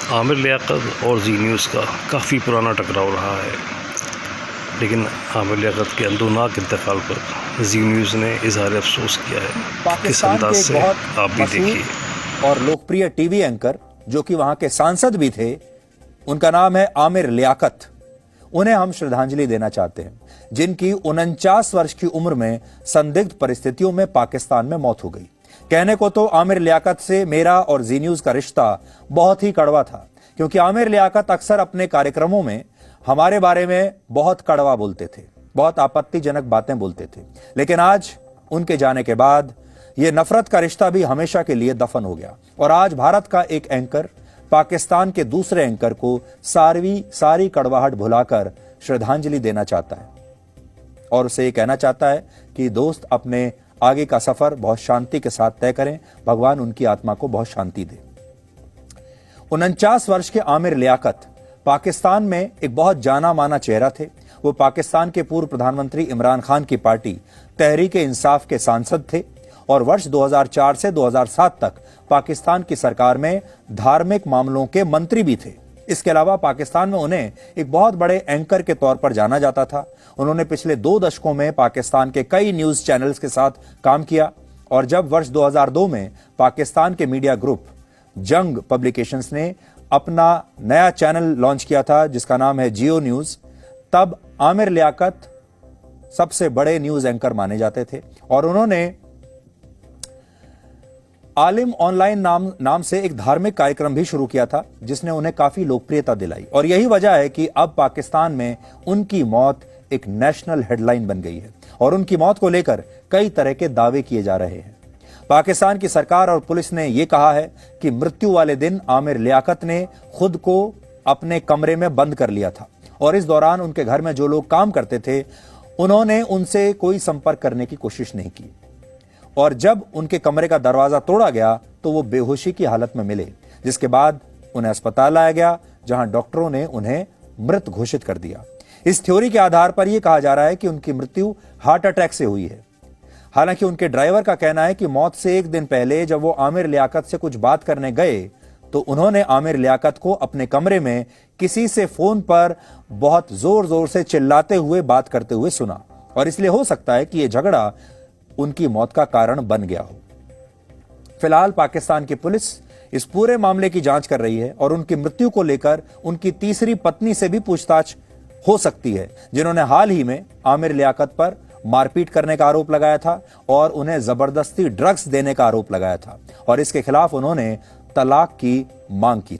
आमिर लियाकत और जी न्यूज़ का काफ़ी पुराना टकराव रहा है, लेकिन आमिर लियाकत के अंदोनाक इंतकाल पर जी न्यूज़ ने इजहार अफसोस किया है। किस पाकिस्तान अंदाज के से बहुत आप भी मशहूर देखिए। और लोकप्रिय टीवी एंकर जो कि वहां के सांसद भी थे, उनका नाम है आमिर लियाकत। उन्हें हम श्रद्धांजलि देना चाहते हैं, जिनकी 49 वर्ष की उम्र में संदिग्ध परिस्थितियों में पाकिस्तान में मौत हो गई। कहने को तो आमिर लियाकत से मेरा और जी न्यूज़ का रिश्ता बहुत ही कड़वा था, क्योंकि आमिर लियाकत अक्सर अपने कार्यक्रमों में हमारे बारे में बहुत कड़वा बोलते थे, बहुत आपत्तिजनक बातें बोलते थे। लेकिन आज उनके जाने के बाद यह नफरत का रिश्ता भी हमेशा के लिए दफन हो गया और आज भारत का एक एंकर पाकिस्तान के दूसरे एंकर को सारी कड़वाहट भुलाकर श्रद्धांजलि देना चाहता है और उसे ये कहना चाहता है कि दोस्त, अपने आगे का सफर बहुत शांति के साथ तय करें, भगवान उनकी आत्मा को बहुत शांति दे। 49 वर्ष के आमिर लियाकत पाकिस्तान में एक बहुत जाना माना चेहरा थे। वो पाकिस्तान के पूर्व प्रधानमंत्री इमरान खान की पार्टी तहरीक इंसाफ के सांसद थे और वर्ष 2004 से 2007 तक पाकिस्तान की सरकार में धार्मिक मामलों के मंत्री भी थे। इसके अलावा पाकिस्तान में उन्हें एक बहुत बड़े एंकर के तौर पर जाना जाता था। उन्होंने पिछले 2 दशकों में पाकिस्तान के कई न्यूज चैनल्स के साथ काम किया और जब वर्ष 2002 में पाकिस्तान के मीडिया ग्रुप जंग पब्लिकेशंस ने अपना नया चैनल लॉन्च किया था जिसका नाम है जियो न्यूज, तब आमिर लियाकत सबसे बड़े न्यूज एंकर माने जाते थे और उन्होंने आलिम ऑनलाइन नाम से एक धार्मिक कार्यक्रम भी शुरू किया था, जिसने उन्हें काफी लोकप्रियता दिलाई और यही वजह है कि अब पाकिस्तान में उनकी मौत एक नेशनल हेडलाइन बन गई है और उनकी मौत को लेकर कई तरह के दावे किए जा रहे हैं। पाकिस्तान की सरकार और पुलिस ने यह कहा है कि मृत्यु वाले दिन आमिर लियाकत ने खुद को अपने कमरे में बंद कर लिया था और इस दौरान उनके घर में जो लोग काम करते थे उन्होंने उनसे कोई संपर्क करने की कोशिश नहीं की और जब उनके कमरे का दरवाजा तोड़ा गया तो वो बेहोशी की हालत में मिले, जिसके बाद उन्हें अस्पताल लाया गया जहां डॉक्टरों ने उन्हें मृत घोषित कर दिया। इस थ्योरी के आधार पर यह कहा जा रहा है कि उनकी मृत्यु हार्ट अटैक से हुई है। हालांकि उनके ड्राइवर का कहना है कि मौत से एक दिन पहले जब वो आमिर लियाकत से कुछ बात करने गए तो उन्होंने आमिर लियाकत को अपने कमरे में किसी से फोन पर बहुत जोर जोर से चिल्लाते हुए बात करते हुए सुना और इसलिए हो सकता है कि यह झगड़ा उनकी मौत का कारण बन गया हो। फिलहाल पाकिस्तान की पुलिस इस पूरे मामले की जांच कर रही है और उनकी मृत्यु को लेकर उनकी तीसरी पत्नी से भी पूछताछ हो सकती है, जिन्होंने हाल ही में आमिर लियाकत पर मारपीट करने का आरोप लगाया था और उन्हें जबरदस्ती ड्रग्स देने का आरोप लगाया था और इसके खिलाफ उन्होंने तलाक की मांग की।